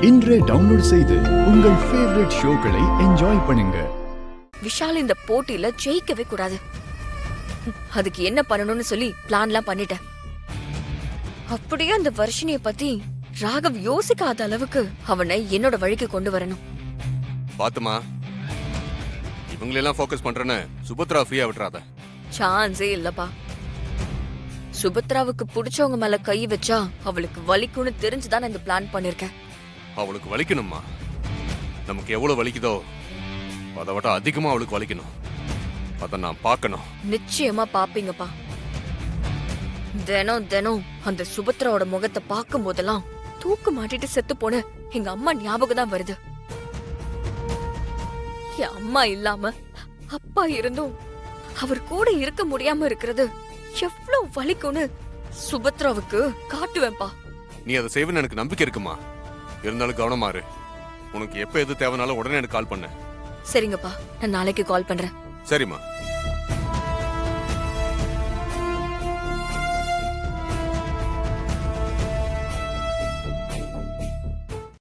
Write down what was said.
இன்றே டவுன்லோட் செய்து உங்கள் ஃபேவரட் ஷோக்களை என்ஜாய் பண்ணுங்க. விஷால் இந்த போட்டியில ஜெயிக்கவே கூடாது. அதுக்கு என்ன பண்ணணும்னு சொல்லி பிளான்லாம் பண்ணிட்டேன். அப்படியே அந்த வர்ஷினிய பத்தி ராகவ் யோசிக்காத அளவுக்கு அவனை என்னோட வழிக்கு கொண்டு வரணும். பாத்துமா, இவங்களெல்லாம் ஃபோக்கஸ் பண்றேன்னு சுபத்ரா ஃப்ரீயா விட்டுறாத. சான்ஸே இல்லப்பா. சுபத்ராவுக்கு பிடிச்சவங்க மேல கை வச்சா அவளுக்கு வலிக்கும்னு தெரிஞ்சுதான் நான் இந்த பிளான் பண்ணிருக்கேன். அவளுக்கு வலிக்கணுமா? நமக்கு எவ்வளவு வலிக்குதோ அதை விட அதிகமா அவளுக்கு வலிக்கணும். அத நான் பார்க்கணும். நிச்சயமா பாப்பீங்கப்பா. தினம் தினம் அந்த சுபத்ராவோட முகத்தை பார்க்கும் போதெல்லாம் தூக்கு மாட்டிட்டு செத்து போன எங்க அம்மா ஞாபகம் தான் வருது. என் அம்மா இல்லாம அப்பா இருந்தும் அவர் கூட இருக்க முடியாம இருக்கிறது எவ்வளவு வலிக்கும்னு சுபத்ராவுக்கு காட்டுவேன்பா. நீ அதை செய்வேன்னு எனக்கு நம்பிக்கை இருக்குமா? இருந்தாலும் கவனமா இரு. உனக்கு எப்ப எது தேவைனாலும் உடனே எனக்கு கால் பண்ணு. சரிங்கப்பா, நான் நாளைக்கு கால் பண்றேன். சரிம்மா.